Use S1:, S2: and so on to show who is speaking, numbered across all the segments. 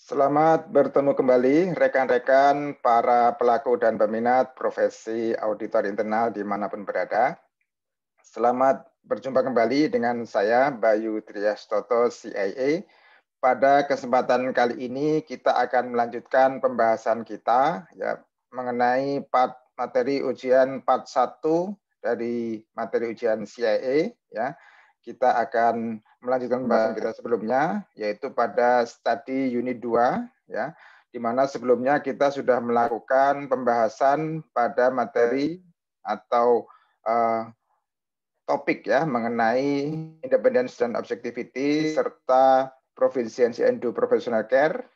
S1: Selamat bertemu kembali rekan-rekan para pelaku dan peminat profesi auditor internal dimanapun berada. Selamat berjumpa kembali dengan saya Bayu Triastoto CIA. Pada kesempatan kali ini kita akan melanjutkan pembahasan kita ya mengenai materi ujian part 1 dari materi ujian CIA ya. Kita akan melanjutkan pembahasan kita sebelumnya yaitu pada studi unit 2 ya, di mana sebelumnya kita sudah melakukan pembahasan pada materi atau topik ya mengenai independence dan objectivity serta proficiency and due professional care.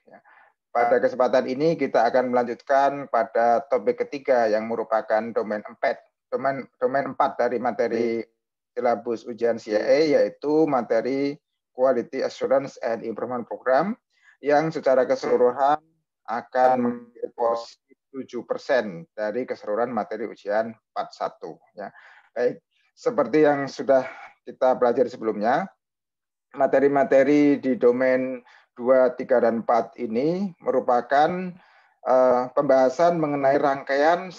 S1: Pada kesempatan ini kita akan melanjutkan pada topik ketiga yang merupakan domain 4 dari materi silabus ujian CIA, yaitu materi Quality Assurance and Improvement Program yang secara keseluruhan akan menjadi porsi 7% dari keseluruhan materi ujian part 1 ya. Baik, seperti yang sudah kita pelajari sebelumnya, materi-materi di domain 2, 3, dan 4 ini merupakan pembahasan mengenai rangkaian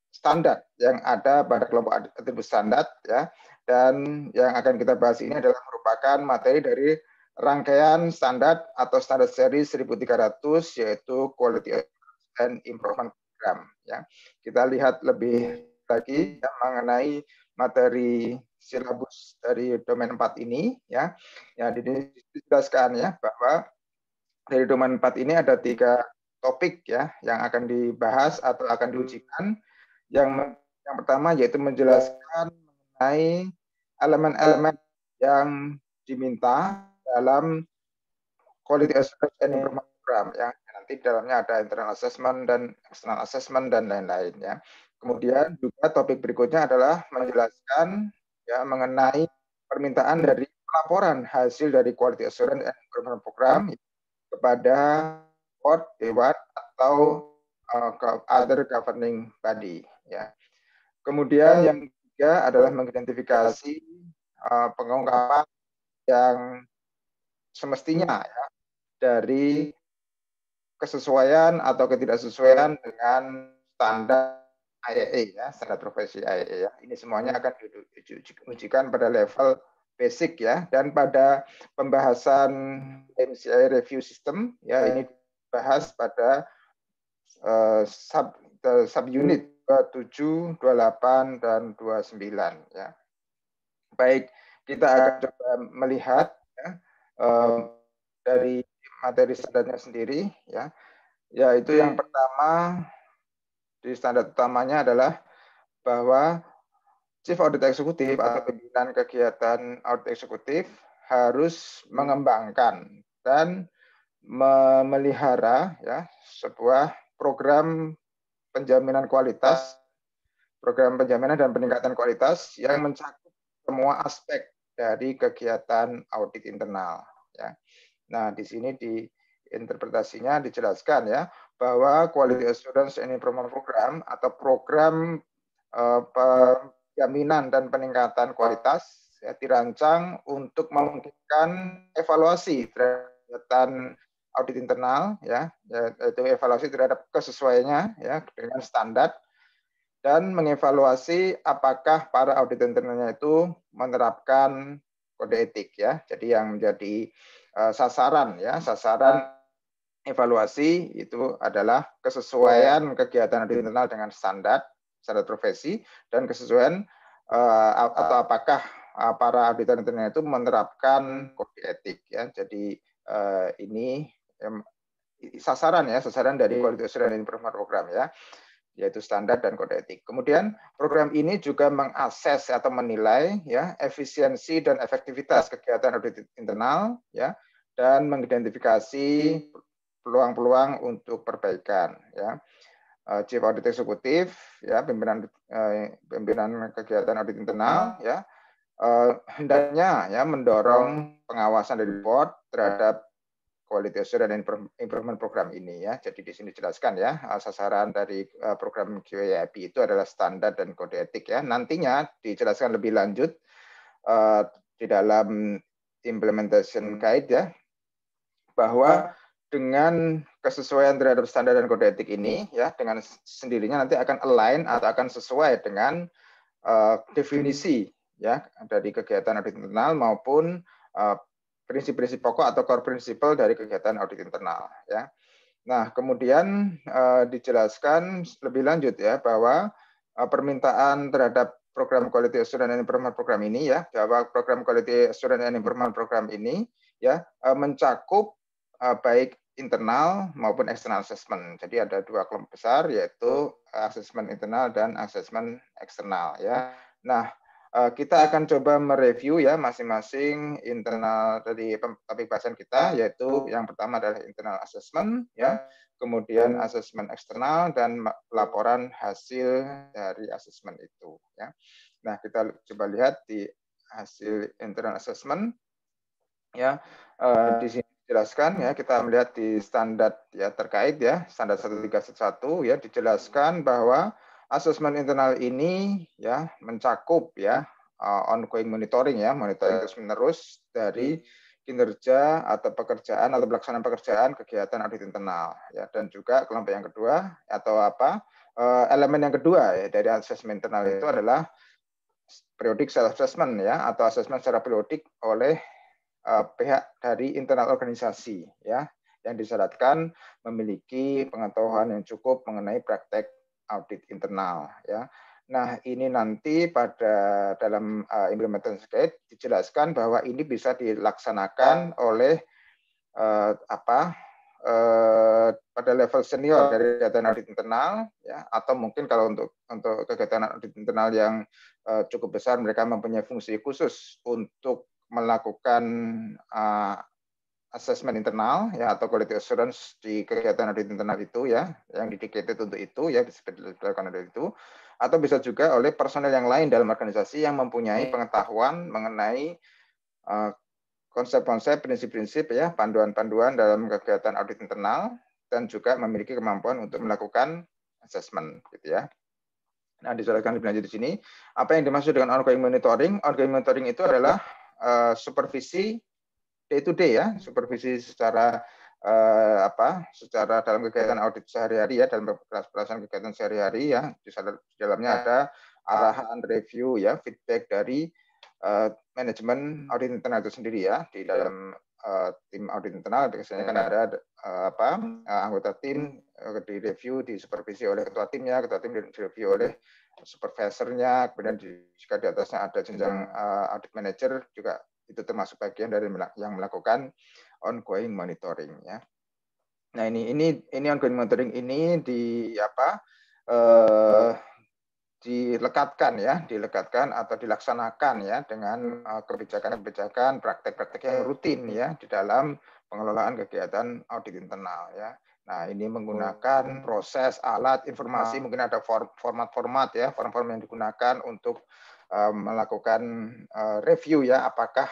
S1: standar yang ada pada kelompok atribut standar ya. Dan yang akan kita bahas ini adalah merupakan materi dari rangkaian standar atau standar seri 1300 yaitu Quality and Improvement Program ya. Kita lihat lebih lagi ya, mengenai materi silabus dari domain 4 ini ya. Ya, dijelaskan ya bahwa dari domain 4 ini ada 3 topik ya yang akan dibahas atau akan diujikan. Yang pertama yaitu menjelaskan mengenai elemen-elemen yang diminta dalam Quality Assurance and Improvement Program ya. Nanti dalamnya ada internal assessment dan external assessment dan lain-lain ya. Kemudian juga topik berikutnya adalah menjelaskan ya mengenai permintaan dari laporan hasil dari Quality Assurance and Improvement Program kepada board, dewan atau other governing body ya. Kemudian yang ketiga adalah mengidentifikasi pengungkapan yang semestinya ya dari kesesuaian atau ketidaksesuaian dengan standar IAE ya, standar profesi IAE ya. Ini semuanya akan diujikan pada level basic ya, dan pada pembahasan MCI review system ya ini dibahas pada subunit 27, 28 dan 29 ya. Baik, kita akan coba melihat ya, dari materi standarnya sendiri ya. Yaitu yang pertama di standar utamanya adalah bahwa Chief Audit Executive atau pimpinan kegiatan audit eksekutif harus mengembangkan dan memelihara ya sebuah program penjaminan kualitas, program penjaminan dan peningkatan kualitas yang mencakup semua aspek dari kegiatan audit internal ya. Nah, di sini di interpretasinya dijelaskan ya bahwa Quality Assurance and Improvement Program atau program penjaminan dan peningkatan kualitas ya, dirancang untuk memungkinkan evaluasi terhadap audit internal ya, yaitu evaluasi terhadap kesesuaiannya ya dengan standar dan mengevaluasi apakah para audit internalnya itu menerapkan kode etik ya. Jadi yang menjadi sasaran evaluasi itu adalah kesesuaian kegiatan audit internal dengan standar profesi dan kesesuaian atau apakah para auditor internal itu menerapkan kode etik ya. Jadi ini sasaran dari Quality Assurance and Improvement Program ya, yaitu standar dan kode etik. Kemudian program ini juga mengakses atau menilai ya efisiensi dan efektivitas kegiatan audit internal ya, dan mengidentifikasi peluang-peluang untuk perbaikan ya. Chief Audit Executive ya, pimpinan kegiatan audit internal ya, hendaknya ya mendorong pengawasan dari board terhadap Quality Assurance dan Improvement Program ini ya. Jadi di sini dijelaskan ya sasaran dari program QAIP itu adalah standar dan kode etik ya. Nantinya dijelaskan lebih lanjut di dalam implementation guide ya bahwa dengan kesesuaian terhadap standar dan kode etik ini, ya, dengan sendirinya nanti akan align atau akan sesuai dengan definisi, ya, dari kegiatan audit internal maupun prinsip-prinsip pokok atau core principle dari kegiatan audit internal, ya. Nah, kemudian dijelaskan lebih lanjut, ya, bahwa permintaan terhadap program Quality Assurance and Improvement Program ini, ya, bahwa program Quality Assurance and Improvement Program ini, ya, mencakup baik internal maupun external assessment. Jadi ada dua kelompok besar, yaitu assessment internal dan assessment eksternal, ya. Nah, kita akan coba mereview, ya, masing-masing internal dari topik bahasan kita, yaitu yang pertama adalah internal assessment, ya, kemudian asesmen eksternal dan laporan hasil dari asesmen itu, ya. Nah, kita coba lihat di hasil internal assessment, ya. Di sini dijelaskan, ya, kita melihat di standar, ya, terkait, ya, standar 1311, ya, dijelaskan bahwa asesmen internal ini, ya, mencakup, ya, ongoing monitoring, ya, monitoring terus-menerus dari kinerja atau pekerjaan atau pelaksanaan pekerjaan kegiatan audit internal, ya, dan juga kelompok yang kedua atau elemen yang kedua, ya, dari asesmen internal itu adalah periodic self assessment, ya, atau asesmen secara periodik oleh pihak dari internal organisasi, ya, yang disyaratkan memiliki pengetahuan yang cukup mengenai praktek audit internal, ya. Nah, ini nanti pada dalam implementation guide dijelaskan bahwa ini bisa dilaksanakan oleh pada level senior dari kegiatan audit internal, ya, atau mungkin kalau untuk kegiatan audit internal yang cukup besar, mereka mempunyai fungsi khusus untuk melakukan asesmen internal, ya, atau quality assurance di kegiatan audit internal itu, ya, yang dedicated untuk itu, ya, bisa dilakukan dari itu, atau bisa juga oleh personel yang lain dalam organisasi yang mempunyai pengetahuan mengenai konsep-konsep, prinsip-prinsip, ya, panduan-panduan dalam kegiatan audit internal dan juga memiliki kemampuan untuk melakukan asesmen, gitu, ya. Nah, dijelaskan lebih lanjut di sini apa yang dimaksud dengan ongoing monitoring. Ongoing monitoring itu adalah supervisi day to day, ya, supervisi secara secara dalam kegiatan audit sehari-hari, ya, dalam pelaksanaan kegiatan sehari-hari, ya. Di dalamnya ada arahan, review, ya, feedback dari manajemen audit internal itu sendiri, ya. Di dalam tim audit internal biasanya kan ada anggota tim direview, disupervisi oleh ketua tim direview oleh supervisornya, kemudian jika di atasnya ada jenjang audit manager juga itu termasuk bagian dari yang melakukan ongoing monitoring, ya. Nah, ini ongoing monitoring ini dilekatkan atau dilaksanakan, ya, dengan kebijakan-kebijakan, praktek-praktek yang rutin, ya, di dalam pengelolaan kegiatan audit internal, ya. Nah, ini menggunakan proses, alat, informasi, mungkin ada format-format, ya, form-form yang digunakan untuk melakukan review, ya, apakah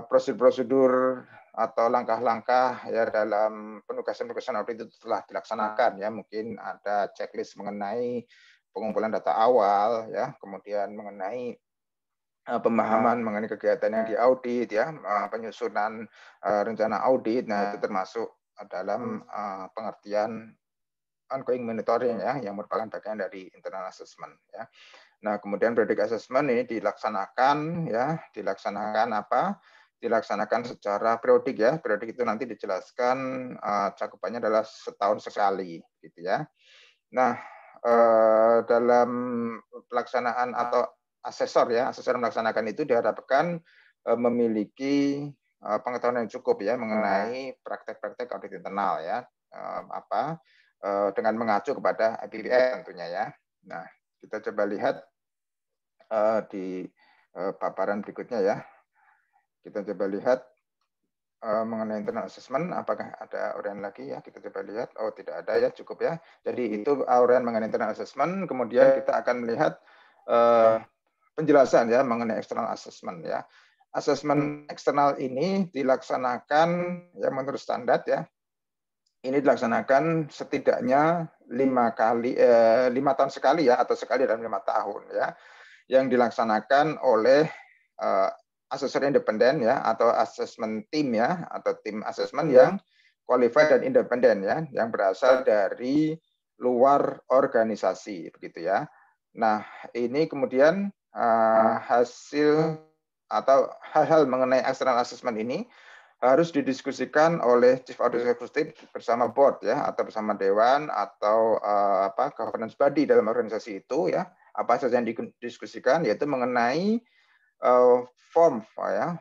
S1: prosedur-prosedur atau langkah-langkah, ya, dalam penugasan audit itu telah dilaksanakan, ya. Mungkin ada checklist mengenai pengumpulan data awal, ya, kemudian mengenai pemahaman mengenai kegiatan yang diaudit, ya, penyusunan rencana audit. Nah, itu termasuk dalam pengertian ongoing monitoring, ya, yang merupakan bagian dari internal assessment, ya. Nah, kemudian periodic assessment ini dilaksanakan, ya, dilaksanakan secara periodik, ya. Periodik itu nanti dijelaskan cakupannya adalah setahun sekali, gitu, ya. Nah, dalam pelaksanaan atau asesor melaksanakan itu diharapkan memiliki pengetahuan yang cukup, ya, mengenai praktek-praktek audit internal, ya, dengan mengacu kepada IPPS tentunya, ya. Nah, kita coba lihat di paparan berikutnya, ya. Kita coba lihat mengenai internal assessment, apakah ada uraian lagi, ya, kita coba lihat. Oh, tidak ada, ya, cukup, ya. Jadi itu uraian mengenai internal assessment. Kemudian kita akan melihat penjelasan, ya, mengenai external assessment, ya. Asesmen eksternal ini dilaksanakan, ya, menurut standar, ya. Ini dilaksanakan setidaknya 5 tahun sekali, ya, atau sekali dalam 5 tahun, ya, yang dilaksanakan oleh asesor independen, ya, atau assessment team, ya, atau tim assessment yang qualified dan independen ya, yang berasal dari luar organisasi begitu ya. Nah, ini kemudian hasil atau hal-hal mengenai external assessment ini harus didiskusikan oleh Chief Audit Executive bersama board ya, atau bersama dewan atau governance body dalam organisasi itu ya. Apa saja yang didiskusikan yaitu mengenai form ya,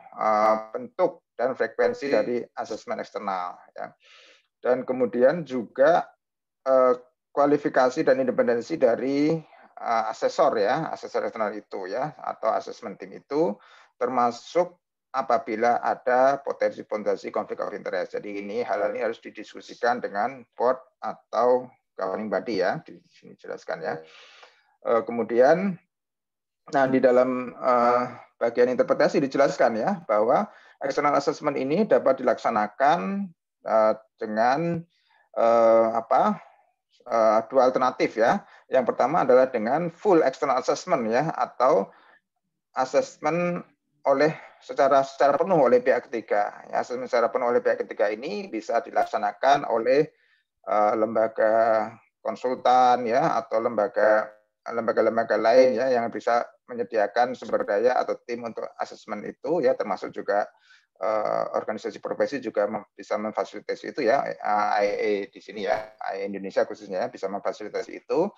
S1: bentuk dan frekuensi dari asesmen eksternal ya. Dan kemudian juga kualifikasi dan independensi dari asesor ya, asesor eksternal itu ya, atau asesmen tim itu, termasuk apabila ada potensi konflik of interest. Jadi hal ini harus didiskusikan dengan board atau governing body ya, di sini jelaskan ya. Kemudian, nah di dalam bagian interpretasi dijelaskan ya bahwa external assessment ini dapat dilaksanakan dengan dua alternatif ya. Yang pertama adalah dengan full external assessment ya, atau assessment secara penuh oleh pihak ketiga. Ya, assessment secara penuh oleh pihak ketiga ini bisa dilaksanakan oleh lembaga konsultan ya, atau lembaga-lembaga lain ya yang bisa menyediakan sumber daya atau tim untuk asesmen itu ya, termasuk juga organisasi profesi juga bisa memfasilitasi itu ya, IAE di sini ya, IAE Indonesia khususnya ya, bisa memfasilitasi itu.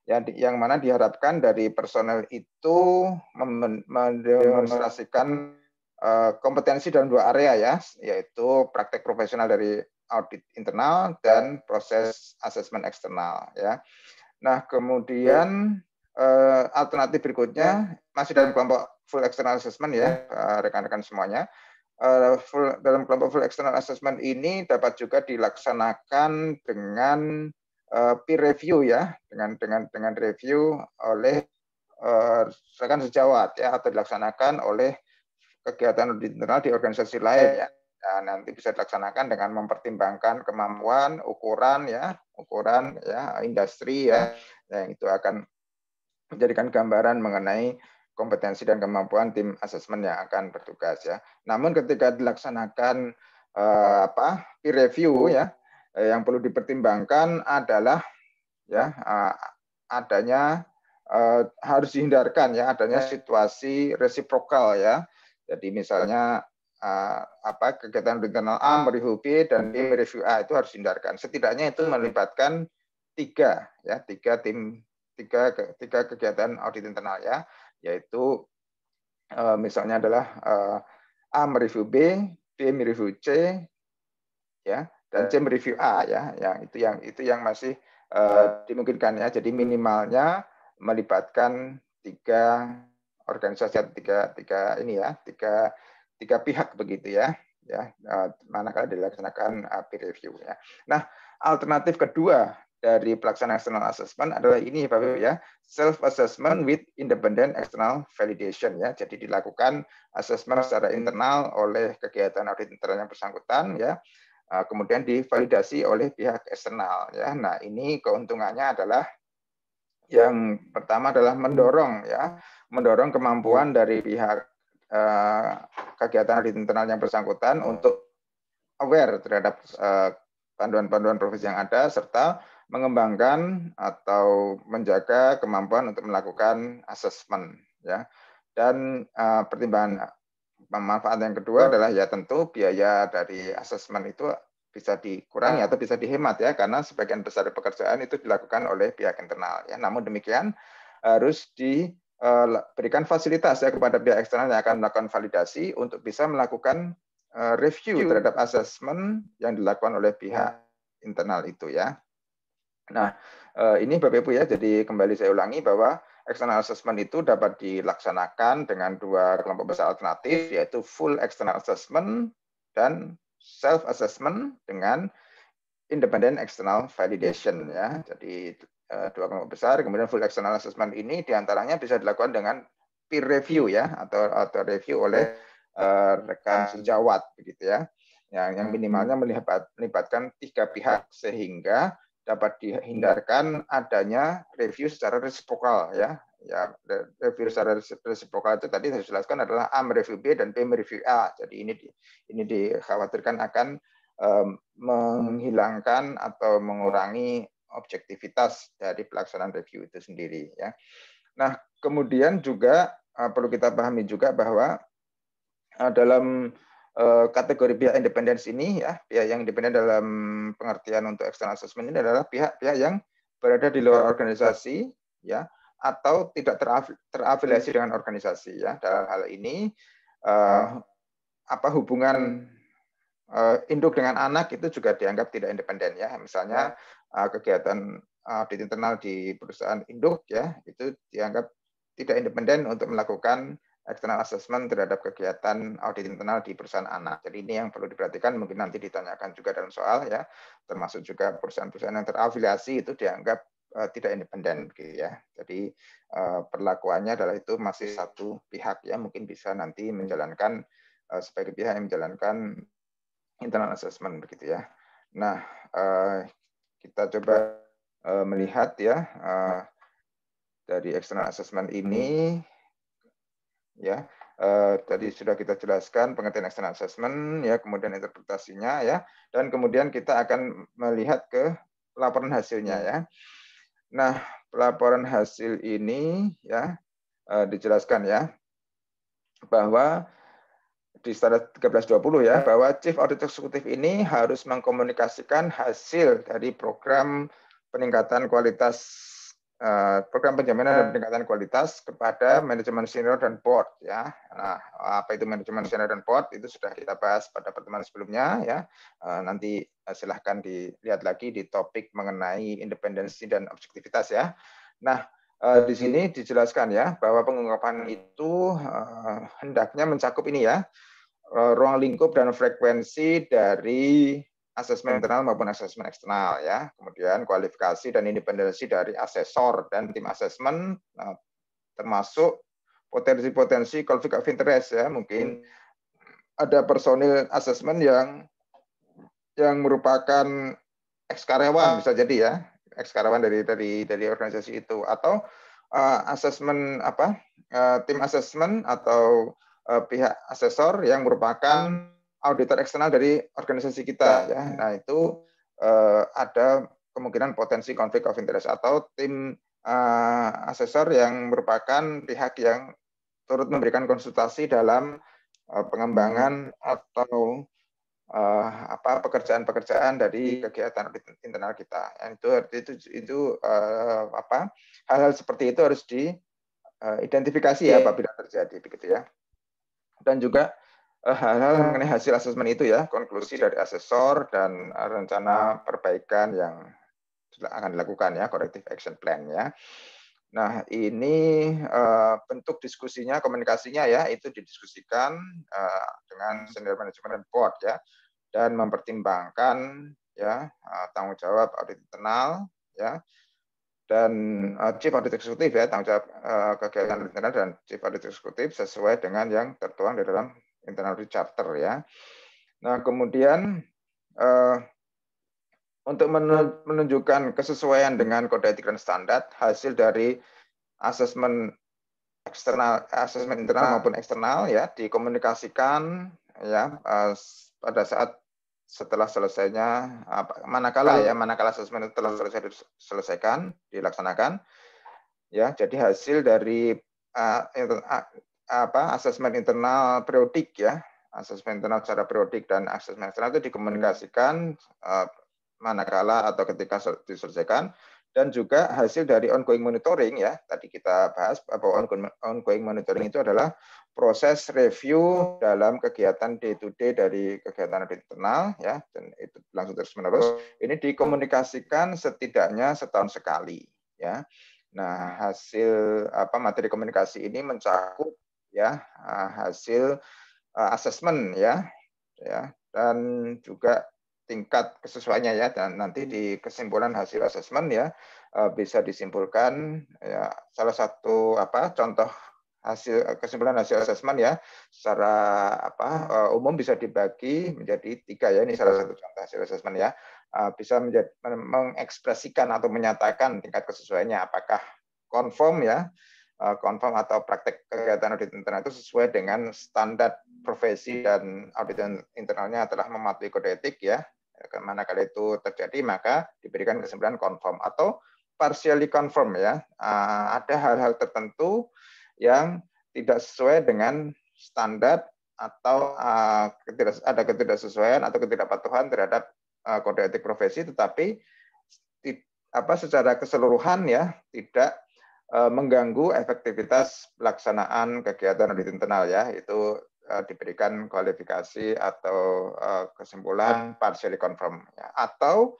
S1: Yang mana diharapkan dari personel itu mendemonstrasikan kompetensi dalam dua area ya, yaitu praktek profesional dari audit internal dan proses asesmen eksternal ya. Nah, kemudian alternatif berikutnya masih dalam kelompok full external assessment ya, rekan-rekan semuanya. Dalam kelompok full external assessment ini dapat juga dilaksanakan dengan peer review ya, dengan review oleh rekan sejawat ya, atau dilaksanakan oleh kegiatan audit internal di organisasi lain ya. Nah, nanti bisa dilaksanakan dengan mempertimbangkan kemampuan, ukuran ya, industri ya, yang itu akan menjadikan gambaran mengenai kompetensi dan kemampuan tim asesmen yang akan bertugas ya. Namun ketika dilaksanakan peer review ya, yang perlu dipertimbangkan adalah ya adanya harus dihindarkan ya adanya situasi resiprokal ya. Jadi misalnya kegiatan internal A mereview B dan B mereview A, itu harus dihindarkan. Setidaknya itu melibatkan tiga kegiatan audit internal ya, yaitu misalnya adalah A mereview B, B mereview C ya, dan C mereview A ya. Itu yang masih dimungkinkan ya. Jadi minimalnya melibatkan tiga organisasi atau tiga pihak begitu ya. Manakala dilaksanakan peer review ya. Nah, alternatif kedua dari pelaksanaan external assessment adalah ini Bapak Ibu ya, self assessment with independent external validation ya. Jadi dilakukan assessment secara internal oleh kegiatan audit internal yang bersangkutan ya. Kemudian divalidasi oleh pihak eksternal ya. Nah, ini keuntungannya adalah yang pertama adalah mendorong kemampuan dari pihak kegiatan audit internal yang bersangkutan untuk aware terhadap panduan-panduan profesi yang ada, serta mengembangkan atau menjaga kemampuan untuk melakukan asesmen ya. Dan pertimbangan manfaat yang kedua adalah ya tentu biaya dari asesmen itu bisa dikurangi atau bisa dihemat ya, karena sebagian besar pekerjaan itu dilakukan oleh pihak internal ya. Namun demikian harus diberikan fasilitas ya kepada pihak eksternal yang akan melakukan validasi untuk bisa melakukan review terhadap asesmen yang dilakukan oleh pihak internal itu ya. Nah, ini Bapak Ibu ya, jadi kembali saya ulangi bahwa external assessment itu dapat dilaksanakan dengan dua kelompok besar alternatif, yaitu full external assessment dan self assessment dengan independent external validation ya. Jadi dua kelompok besar, kemudian full external assessment ini diantaranya bisa dilakukan dengan peer review ya, atau review oleh rekan sejawat begitu ya. Yang minimalnya melibatkan tiga pihak sehingga dapat dihindarkan adanya review secara resiprokal ya. Ya, review secara resiprokal itu tadi saya jelaskan adalah A mereview B dan B mereview A. Jadi ini dikhawatirkan akan menghilangkan atau mengurangi objektivitas dari pelaksanaan review itu sendiri ya. Nah, kemudian juga perlu kita pahami juga bahwa dalam kategori pihak independen ini ya, pihak yang independen dalam pengertian untuk external assessment ini adalah pihak-pihak yang berada di luar organisasi ya, atau tidak terafiliasi dengan organisasi ya. Dalam hal ini hubungan induk dengan anak itu juga dianggap tidak independen ya. Misalnya kegiatan audit internal di perusahaan induk ya, itu dianggap tidak independen untuk melakukan external assessment terhadap kegiatan audit internal di perusahaan anak. Jadi ini yang perlu diperhatikan, mungkin nanti ditanyakan juga dalam soal ya, termasuk juga perusahaan-perusahaan yang terafiliasi itu dianggap tidak independen gitu ya. Jadi perlakuannya adalah itu masih satu pihak ya, mungkin bisa nanti menjalankan sebagai pihak yang menjalankan internal assessment begitu ya. Nah, kita coba melihat ya dari external assessment ini ya. Tadi sudah kita jelaskan pengertian external assessment ya, kemudian interpretasinya ya, dan kemudian kita akan melihat ke laporan hasilnya ya. Nah, pelaporan hasil ini ya dijelaskan ya bahwa di standar 1320 ya, bahwa Chief Audit Executive ini harus mengkomunikasikan hasil dari program peningkatan kualitas, program penjaminan dan peningkatan kualitas kepada manajemen senior dan board ya. Nah, apa itu manajemen senior dan board itu sudah kita bahas pada pertemuan sebelumnya ya. Nanti silahkan dilihat lagi di topik mengenai independensi dan objektivitas ya. Nah, di sini dijelaskan ya bahwa pengungkapan itu hendaknya mencakup ini ya, ruang lingkup dan frekuensi dari asesmen internal maupun asesmen eksternal ya. Kemudian kualifikasi dan independensi dari asesor dan tim asesmen, termasuk potensi-potensi konflik of interest ya. Mungkin ada personil asesmen yang merupakan ex karyawan bisa jadi ya, ex karyawan dari organisasi itu, atau asesmen tim asesmen atau pihak asesor yang merupakan auditor eksternal dari organisasi kita ya. Nah, itu ada kemungkinan potensi konflik of interest, atau tim asesor yang merupakan pihak yang turut memberikan konsultasi dalam pengembangan atau pekerjaan-pekerjaan dari kegiatan internal kita. Itu hal-hal seperti itu harus diidentifikasi ya apabila terjadi begitu ya. Dan juga hal-hal mengenai hasil asesmen itu ya, konklusi dari asesor dan rencana perbaikan yang akan dilakukan ya, corrective action plan ya. Nah, ini bentuk diskusinya, komunikasinya ya, itu didiskusikan dengan senior management dan board ya, dan mempertimbangkan ya tanggung jawab audit internal ya, dan Chief Audit Executive ya, tanggung jawab kegiatan internal dan Chief Audit Executive sesuai dengan yang tertuang di dalam internal audit charter ya. Nah, kemudian untuk menunjukkan kesesuaian dengan kode etik dan standar, hasil dari asesmen eksternal, asesmen internal maupun eksternal ya, dikomunikasikan ya pada saat setelah selesainya manakala asesmen itu telah selesaikan dilaksanakan ya. Jadi hasil dari asesmen internal periodik ya, asesmen internal secara periodik dan asesmen eksternal itu dikomunikasikan manakala atau ketika diselesaikan, dan juga hasil dari ongoing monitoring ya. Tadi kita bahas bahwa ongoing monitoring itu adalah proses review dalam kegiatan day to day dari kegiatan audit internal ya, dan itu langsung terus menerus. Ini dikomunikasikan setidaknya setahun sekali ya. Nah, hasil materi komunikasi ini mencakup ya hasil asesmen ya, dan juga tingkat kesesuaiannya ya, dan nanti di kesimpulan hasil asesmen ya bisa disimpulkan ya, salah satu contoh kesimpulan hasil asesmen ya secara umum bisa dibagi menjadi 3 ya. Ini salah satu contoh hasil asesmen ya, bisa mengekspresikan atau menyatakan tingkat kesesuaiannya apakah konform ya, konform atau praktek kegiatan audit internal itu sesuai dengan standar profesi dan audit internalnya telah mematuhi kode etik ya, Manakala itu terjadi maka diberikan kesimpulan confirm atau partially confirm ya. Ada hal-hal tertentu yang tidak sesuai dengan standar atau ada ketidaksesuaian atau ketidakpatuhan terhadap kode etik profesi, tetapi secara keseluruhan ya tidak mengganggu efektivitas pelaksanaan kegiatan audit internal ya, itu diberikan kualifikasi atau kesimpulan partially confirm ya. Atau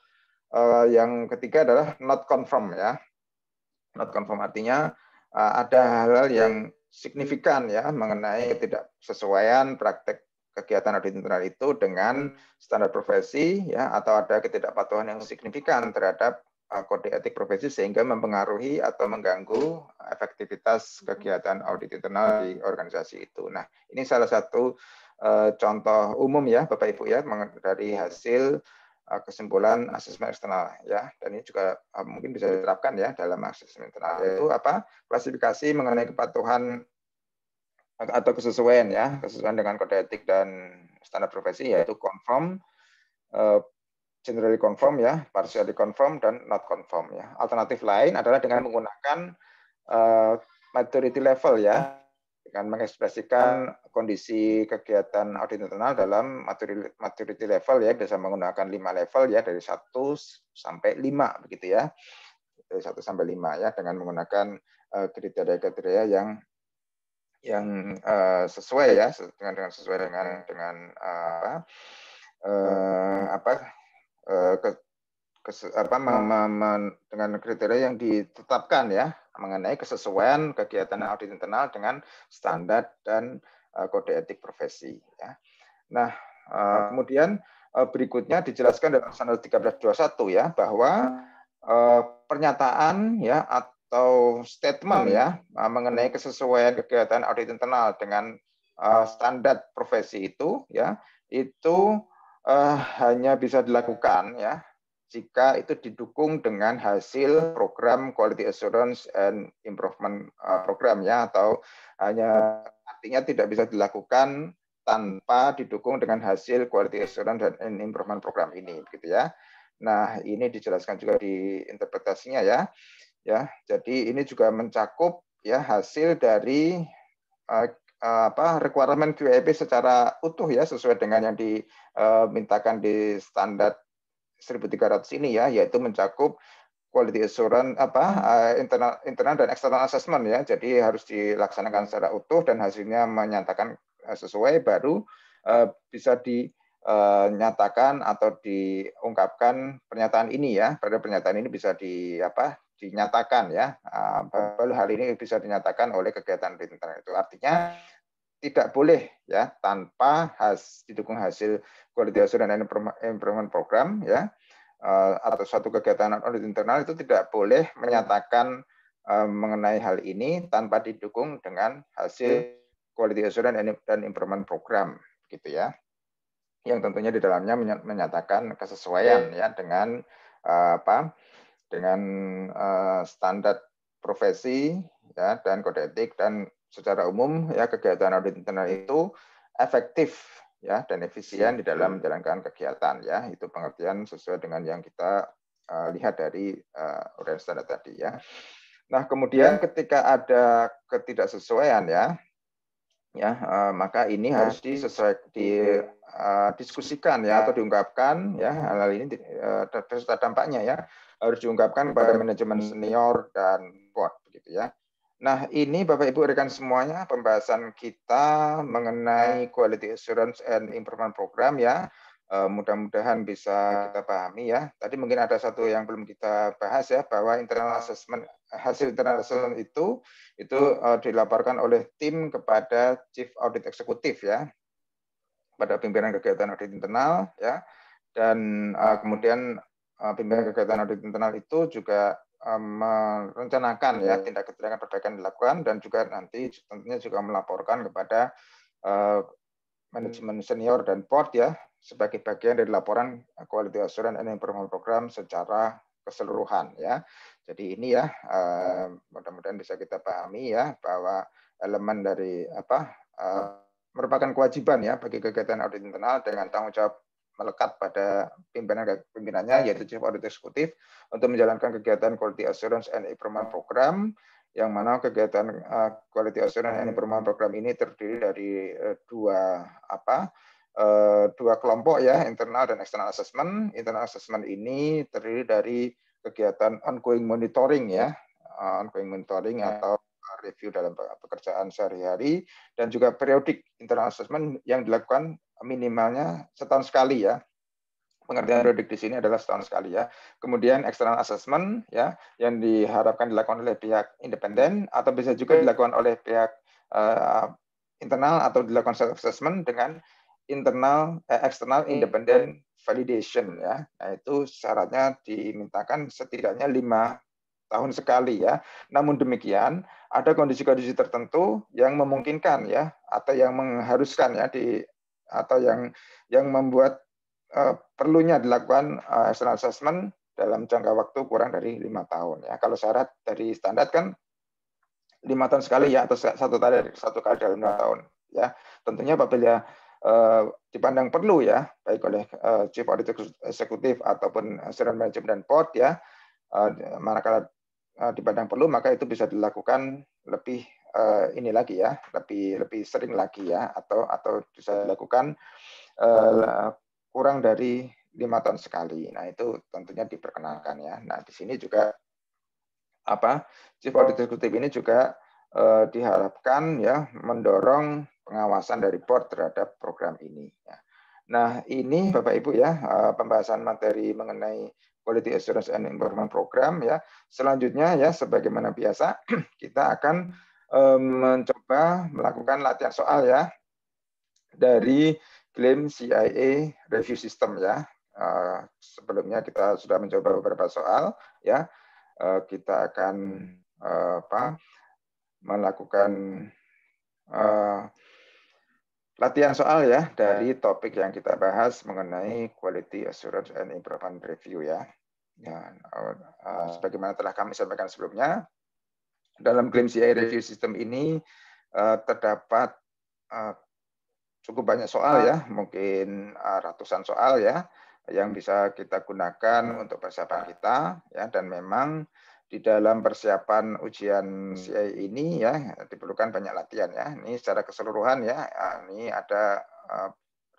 S1: yang ketiga adalah not confirm ya. Not confirm artinya ada hal-hal yang signifikan ya mengenai ketidaksesuaian praktek kegiatan audit internal itu dengan standar profesi ya, atau ada ketidakpatuhan yang signifikan terhadap kode etik profesi sehingga mempengaruhi atau mengganggu efektivitas kegiatan audit internal di organisasi itu. Nah, ini salah satu contoh umum ya Bapak Ibu ya dari hasil kesimpulan asesmen eksternal ya, dan ini juga mungkin bisa diterapkan ya dalam asesmen internal, yaitu klasifikasi mengenai kepatuhan atau kesesuaian ya, kesesuaian dengan kode etik dan standar profesi, yaitu confirm, generally confirm ya, partially confirm, dan not confirm ya. Alternatif lain adalah dengan menggunakan maturity level ya, dengan mengekspresikan kondisi kegiatan audit internal dalam maturity level ya, bisa menggunakan 5 level ya, dari 1 sampai 5 begitu ya. Dari 1 sampai 5 ya, dengan menggunakan kriteria-kriteria yang sesuai ya, dengan sesuai dengan dengan kriteria yang ditetapkan ya mengenai kesesuaian kegiatan audit internal dengan standar dan kode etik profesi ya. Nah, kemudian berikutnya dijelaskan dalam pasal 1321 ya, bahwa pernyataan ya atau statement ya mengenai kesesuaian kegiatan audit internal dengan standar profesi itu ya, itu hanya bisa dilakukan ya jika itu didukung dengan hasil program Quality Assurance and Improvement Program ya, atau hanya artinya tidak bisa dilakukan tanpa didukung dengan hasil Quality Assurance and Improvement Program ini begitu ya. Nah, ini dijelaskan juga di interpretasinya ya. Ya, jadi ini juga mencakup ya hasil dari requirement QAP secara utuh ya, sesuai dengan yang dimintakan di standar 1300 ini ya, yaitu mencakup quality assurance internal dan external assessment ya. Jadi harus dilaksanakan secara utuh dan hasilnya menyatakan sesuai, baru bisa dinyatakan atau diungkapkan pernyataan ini ya. Pada pernyataan ini bisa dinyatakan ya. Baru hal ini bisa dinyatakan oleh kegiatan internal itu. Artinya tidak boleh ya tanpa didukung hasil Quality Assurance and Improvement Program ya, atau suatu kegiatan audit internal itu tidak boleh menyatakan mengenai hal ini tanpa didukung dengan hasil Quality Assurance and Improvement Program gitu ya, yang tentunya di dalamnya menyatakan kesesuaian ya dengan dengan standar profesi ya dan kode etik. Dan secara umum ya kegiatan audit internal itu efektif ya dan efisien di dalam menjalankan kegiatan ya. Itu pengertian sesuai dengan yang kita lihat dari uraian standar tadi ya. Nah, kemudian ketika ada ketidaksesuaian ya maka ini harus didiskusikan ya atau diungkapkan ya. Hal ini serta dampaknya ya harus diungkapkan kepada manajemen senior dan board begitu ya. Nah, ini Bapak Ibu rekan semuanya pembahasan kita mengenai Quality Assurance and Improvement Program ya. Mudah-mudahan bisa kita pahami ya. Tadi mungkin ada satu yang belum kita bahas ya, bahwa hasil internal assessment itu dilaporkan oleh tim kepada Chief Audit Executive ya, pada pimpinan kegiatan audit internal ya. Dan kemudian pimpinan kegiatan audit internal itu juga merencanakan ya tindak-tindakan perbaikan dilakukan, dan juga nanti tentunya juga melaporkan kepada manajemen senior dan board ya sebagai bagian dari laporan Quality Assurance and Improvement Program secara keseluruhan ya. Jadi ini ya mudah-mudahan bisa kita pahami ya, bahwa elemen dari merupakan kewajiban ya bagi kegiatan audit internal dengan tanggung jawab melekat pada pimpinannya, yaitu Chief Audit Executive, untuk menjalankan kegiatan Quality Assurance and Improvement Program, yang mana kegiatan Quality Assurance and Improvement Program ini terdiri dari dua kelompok ya, internal dan external assessment. Internal assessment ini terdiri dari kegiatan ongoing monitoring ya, ongoing monitoring atau review dalam pekerjaan sehari-hari, dan juga periodic internal assessment yang dilakukan minimalnya setahun sekali ya. Pengertian periodik di sini adalah setahun sekali ya. Kemudian external assessment ya, yang diharapkan dilakukan oleh pihak independen atau bisa juga dilakukan oleh pihak internal atau dilakukan self assessment dengan external independent validation ya. Nah, itu syaratnya dimintakan setidaknya 5 tahun sekali ya. Namun demikian ada kondisi-kondisi tertentu yang memungkinkan ya, atau yang mengharuskan ya atau yang membuat perlunya dilakukan external assessment dalam jangka waktu kurang dari 5 tahun ya. Kalau syarat dari standar kan 5 tahun sekali ya, atau satu kali dalam 5 tahun ya. Tentunya apabila dipandang perlu ya, baik oleh Chief Audit Executive ataupun Assurance Management Board ya, manakala dipandang perlu maka itu bisa dilakukan lebih ini lagi ya, lebih sering lagi ya, atau bisa dilakukan kurang dari 5 tahun sekali. Nah, itu tentunya diperkenalkan ya. Nah, di sini juga Chief Audit Executive ini juga diharapkan ya mendorong pengawasan dari board terhadap program ini ya. Nah, ini Bapak Ibu ya, pembahasan materi mengenai Quality Assurance and Improvement Program ya. Selanjutnya ya, sebagaimana biasa kita akan mencoba melakukan latihan soal ya dari klaim CIA review system ya. Sebelumnya kita sudah mencoba beberapa soal ya. Kita akan melakukan latihan soal ya dari topik yang kita bahas mengenai Quality Assurance and Improvement Review ya. Sebagaimana telah kami sampaikan sebelumnya, dalam klaim CIA review system ini terdapat cukup banyak soal ya, mungkin ratusan soal ya, yang bisa kita gunakan untuk persiapan kita ya. Dan memang di dalam persiapan ujian CIA ini ya diperlukan banyak latihan ya. Ini secara keseluruhan ya, ini ada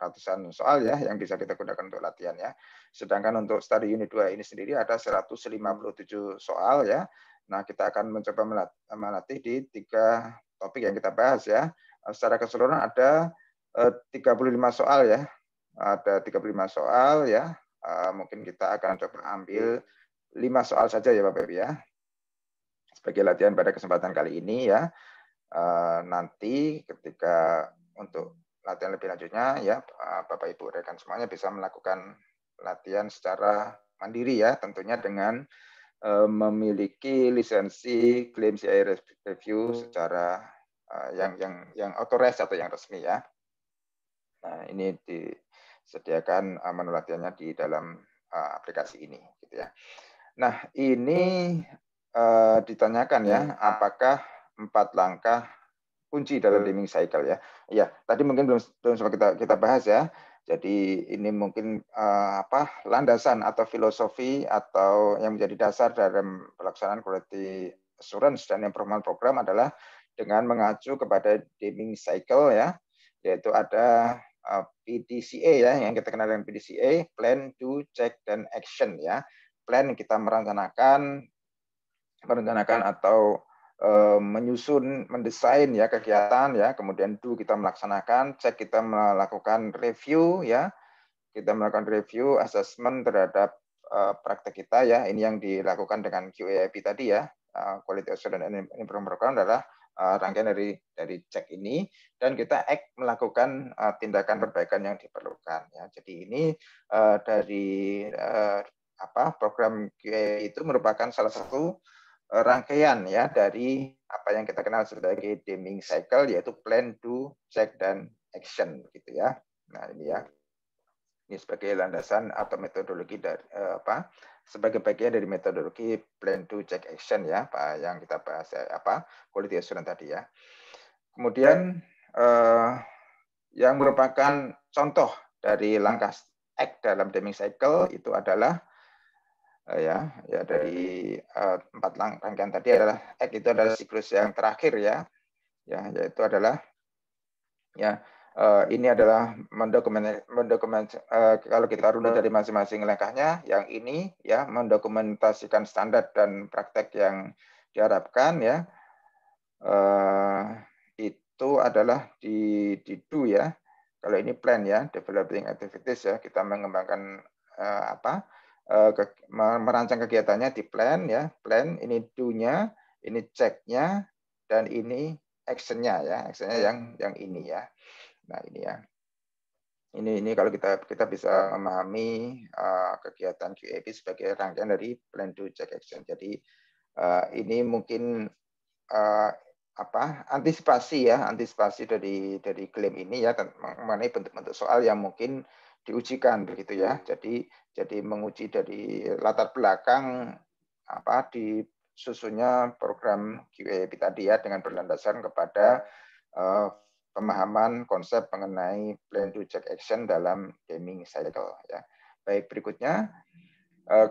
S1: ratusan soal ya yang bisa kita gunakan untuk latihan ya. Sedangkan untuk studi unit 2 ini sendiri ada 157 soal ya. Nah, kita akan mencoba melatih di 3 topik yang kita bahas ya. Secara keseluruhan ada 35 soal ya. Ada 35 soal ya. Mungkin kita akan coba ambil 5 soal saja ya Bapak Ibu ya, sebagai latihan pada kesempatan kali ini ya. Nanti ketika untuk latihan lebih lanjutnya ya, Bapak Ibu rekan semuanya bisa melakukan latihan secara mandiri ya, tentunya dengan memiliki lisensi klaim CIA review secara yang authorized atau yang resmi ya. Nah, ini disediakan menu latihannya di dalam aplikasi ini gitu ya. Nah, ini ditanyakan ya, apakah 4 langkah kunci dalam deeming cycle ya. Iya, tadi mungkin belum sempat kita bahas ya. Jadi ini mungkin landasan atau filosofi atau yang menjadi dasar dalam pelaksanaan quality assurance dan improvement program adalah dengan mengacu kepada deeming cycle ya, yaitu ada PDCA ya, yang kita kenal dengan PDCA, plan, do, check, dan action ya. Plan kita merencanakan atau menyusun, mendesain ya kegiatan ya, kemudian do kita melaksanakan, check kita melakukan review ya, kita melakukan review assessment terhadap praktek kita ya. Ini yang dilakukan dengan QAIP tadi ya, Quality Assurance and Improvement Program adalah rangkaian dari cek ini, dan kita melakukan tindakan perbaikan yang diperlukan ya. Jadi ini dari program QA itu merupakan salah satu rangkaian ya dari apa yang kita kenal sebagai deeming cycle, yaitu plan, do, check, dan action gitu ya. Nah, ini ya. Ini sebagai landasan atau metodologi dari sebagai bagian dari metodologi plan, do, check, action ya, yang kita bahas quality assurance tadi ya. Kemudian yang merupakan contoh dari langkah act dalam Deming Cycle itu adalah ya dari 4 rangkaian tadi adalah act itu adalah siklus yang terakhir ya, yaitu adalah ya ini adalah kalau kita runut dari masing-masing langkahnya, yang ini ya mendokumentasikan standar dan praktek yang diharapkan ya. Itu adalah di do ya. Kalau ini plan ya, developing activities ya, kita mengembangkan merancang kegiatannya di plan ya. Plan ini do-nya, ini check-nya, dan ini action-nya ya. Action-nya yang ini ya. Nah, ini ya. Ini kalau kita bisa memahami kegiatan QAP sebagai rangkaian dari plan, do, check, action. Jadi ini mungkin antisipasi dari klaim ini ya mengenai bentuk-bentuk soal yang mungkin diujikan begitu ya. Jadi menguji dari latar belakang disusunnya program QAP tadi ya dengan berlandaskan kepada pemahaman konsep mengenai plan, do, check, action dalam Deming Cycle ya. Baik, berikutnya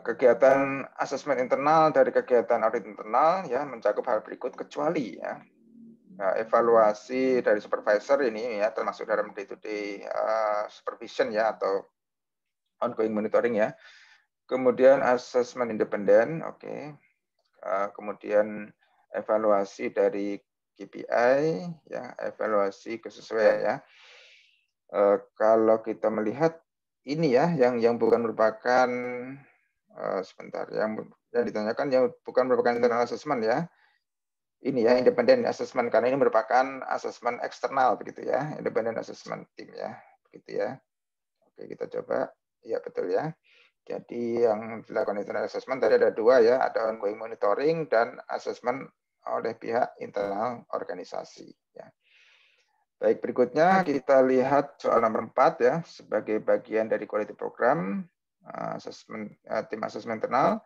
S1: kegiatan asesmen internal dari kegiatan audit internal ya mencakup hal berikut kecuali ya evaluasi dari supervisor ini ya termasuk dalam day-to-day supervision ya atau ongoing monitoring ya. Kemudian asesmen independen, oke. Kemudian evaluasi dari KPI ya, evaluasi kesesuaian ya. Kalau kita melihat ini ya yang bukan merupakan sebentar yang ditanyakan yang bukan merupakan internal assessment ya. Ini ya independent assessment karena ini merupakan asesmen eksternal begitu ya, independent assessment team ya, begitu ya. Oke, kita coba. Ya, betul ya. Jadi yang dilakukan internal assessment tadi ada 2 ya, ada ongoing monitoring dan assessment oleh pihak internal organisasi ya. Baik, berikutnya kita lihat soal nomor 4 ya, sebagai bagian dari quality program, tim asesmen internal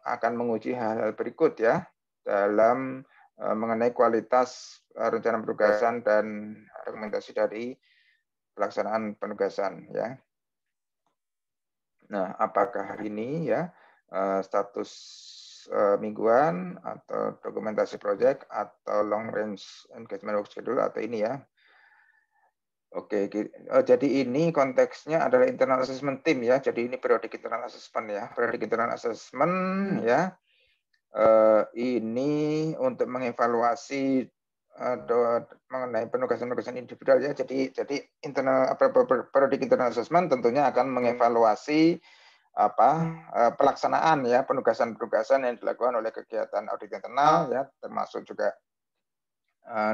S1: akan menguji hal-hal berikut ya dalam mengenai kualitas rencana penugasan dan dokumentasi dari pelaksanaan penugasan ya. Nah, apakah ini ya status mingguan atau dokumentasi project atau long range engagement work schedule atau ini ya. Oke, jadi ini konteksnya adalah internal assessment team ya. Jadi ini periodic internal assessment ya. Periodic internal assessment ya. Ini untuk mengevaluasi mengenai penugasan-penugasan individual ya. Jadi internal periodic internal assessment tentunya akan mengevaluasi pelaksanaan ya penugasan-penugasan yang dilakukan oleh kegiatan audit internal ya, termasuk juga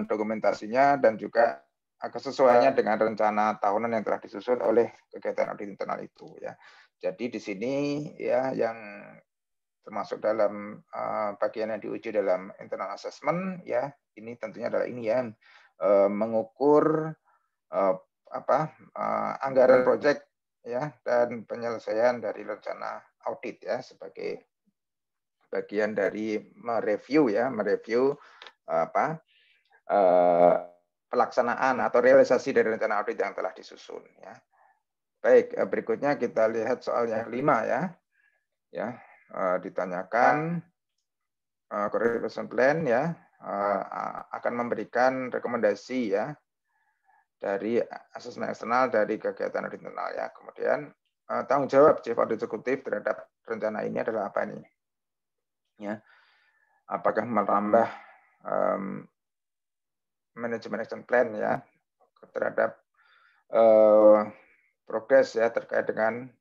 S1: dokumentasinya dan juga kesesuaiannya dengan rencana tahunan yang telah disusun oleh kegiatan audit internal itu ya. Jadi di sini ya yang termasuk dalam bagian yang diuji dalam internal assessment ya, ini tentunya adalah ini ya, mengukur anggaran proyek ya dan penyelesaian dari rencana audit ya sebagai bagian dari mereview pelaksanaan atau realisasi dari rencana audit yang telah disusun ya. Baik, berikutnya kita lihat soal yang 5 ya. Ya, ditanyakan correction plan ya akan memberikan rekomendasi ya dari asesmen eksternal dari kegiatan audit internal ya. Kemudian tanggung jawab Chief Audit Executive terhadap rencana ini adalah apa ini? Ya, apakah menambah manajemen action plan ya terhadap progres ya terkait dengan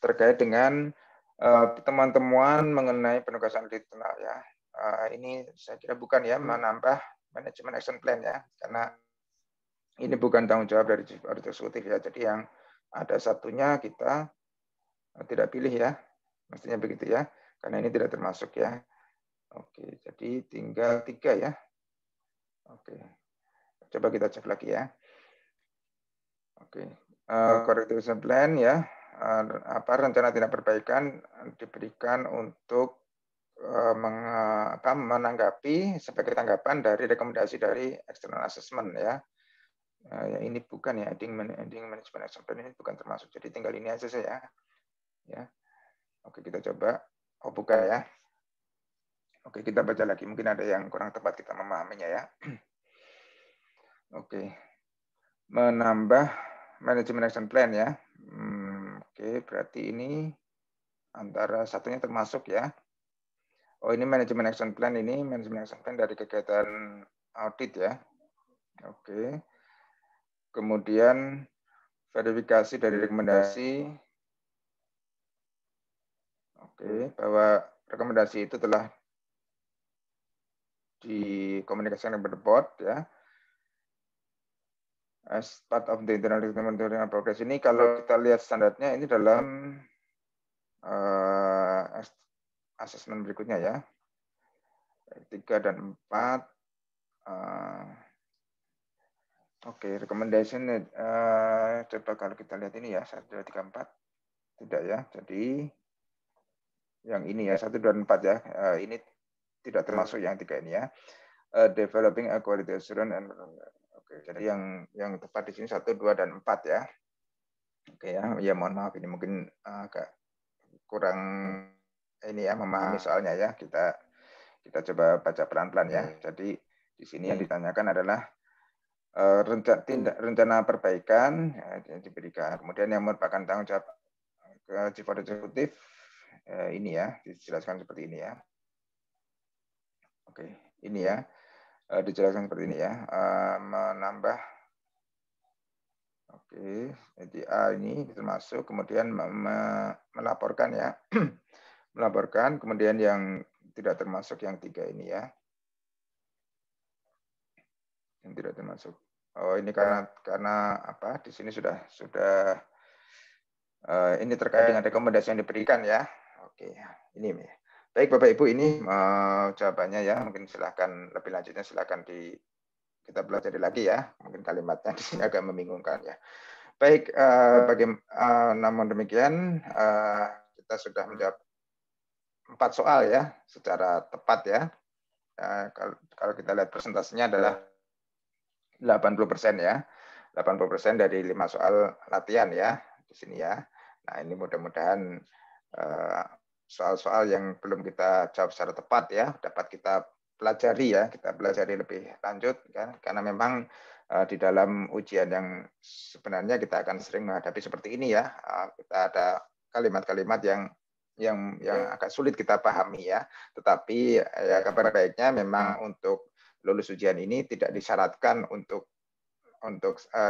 S1: terkait dengan temuan-temuan mengenai penugasan audit internal ya. Ini saya kira bukan ya menambah manajemen action plan ya, karena ini bukan tanggung jawab dari Chief Audit Executive ya. Jadi yang ada satunya kita tidak pilih ya, mestinya begitu ya, karena ini tidak termasuk ya. Oke, jadi tinggal 3 ya. Oke, coba kita cek lagi ya. Oke, corrective action plan ya, rencana tindak perbaikan diberikan untuk menanggapi sebagai tanggapan dari rekomendasi dari external assessment ya. Ya ini bukan ya, heading management action plan ini bukan termasuk. Jadi tinggal ini aja saya. Ya. Oke, kita coba. Oh, bukan ya. Oke, kita baca lagi. Mungkin ada yang kurang tepat kita memahaminya ya. Oke. Menambah manajemen action plan ya. Oke, berarti ini antara satunya termasuk ya. Oh, ini manajemen action plan ini, manajemen action plan dari kegiatan audit ya. Oke. Kemudian verifikasi dari rekomendasi. Oke, bahwa rekomendasi itu telah dikomunikasikan kepada board ya. As part of the internal monitoring progress ini, kalau kita lihat standarnya ini dalam asesmen berikutnya ya. 3 dan 4. Oke, recommendation coba kalau kita lihat ini ya, 1, 2, 3, 4. Tidak ya. Jadi yang ini ya, 1, 2, dan 4 ya. Ini tidak termasuk yang 3 ini ya. Developing a quality assurance and oke, jadi yang tepat di sini 1, 2, dan 4 ya. Oke ya, ya mohon maaf ini mungkin agak kurang ini ya memahami soalnya ya. Kita coba baca pelan-pelan ya. Jadi di sini yang ditanyakan adalah rencana perbaikan yang diberikan. Kemudian yang merupakan tanggung jawab Chief Executive ini ya, dijelaskan seperti ini ya. Oke, ini ya. Dijelaskan seperti ini ya. Menambah. Oke, jadi A ini termasuk, kemudian melaporkan ya. Melaporkan, kemudian yang tidak termasuk yang 3 ini ya. Yang tidak termasuk. Oh, ini karena apa? Di sini sudah ini terkait dengan rekomendasi yang diberikan ya. Oke, ini baik Bapak Ibu, ini jawabannya ya. Mungkin silahkan lebih lanjutnya silahkan kita pelajari lagi ya. Mungkin kalimatnya di sini agak membingungkan ya. Baik, namun demikian kita sudah menjawab 4 soal ya secara tepat ya. Kalau kita lihat presentasinya adalah 80% ya. 80% dari 5 soal latihan ya di sini ya. Nah, ini mudah-mudahan soal-soal yang belum kita jawab secara tepat ya dapat kita pelajari ya, kita pelajari lebih lanjut kan, karena memang di dalam ujian yang sebenarnya kita akan sering menghadapi seperti ini ya. Kita ada kalimat-kalimat yang agak sulit kita pahami ya. Tetapi ya kabar baiknya memang untuk lulus ujian ini tidak disyaratkan untuk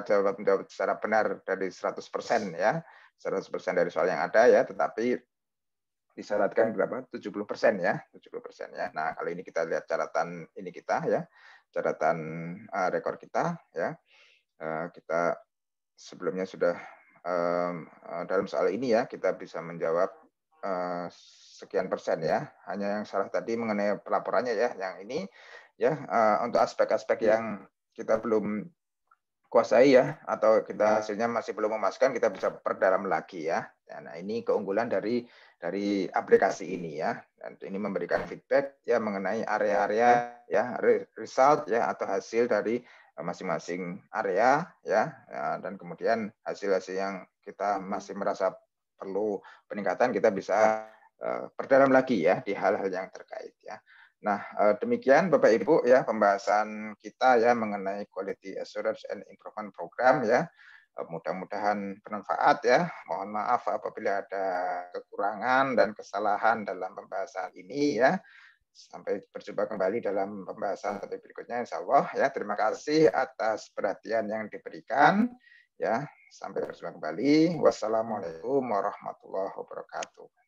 S1: jawab secara benar dari 100% ya. 100% dari soal yang ada ya, tetapi disyaratkan berapa? 70% ya, 70% ya. Nah, kali ini kita lihat catatan ini kita ya, catatan rekor kita ya. Kita sebelumnya sudah dalam soal ini ya, kita bisa menjawab sekian persen ya. Hanya yang salah tadi mengenai pelaporannya ya, yang ini ya untuk aspek-aspek yang kita belum kuasai ya, atau kita hasilnya masih belum memuaskan, kita bisa perdalam lagi ya. Nah, ini keunggulan dari aplikasi ini ya. Dan ini memberikan feedback ya mengenai area-area ya, result ya atau hasil dari masing-masing area ya. Dan kemudian hasil-hasil yang kita masih merasa perlu peningkatan, kita bisa perdalam lagi ya di hal-hal yang terkait ya. Nah, demikian Bapak Ibu ya pembahasan kita ya mengenai Quality Assurance and Improvement Program ya. Mudah-mudahan bermanfaat ya. Mohon maaf apabila ada kekurangan dan kesalahan dalam pembahasan ini ya. Sampai berjumpa kembali dalam pembahasan topik berikutnya insya Allah ya. Terima kasih atas perhatian yang diberikan ya. Sampai berjumpa kembali. Wassalamualaikum warahmatullahi wabarakatuh.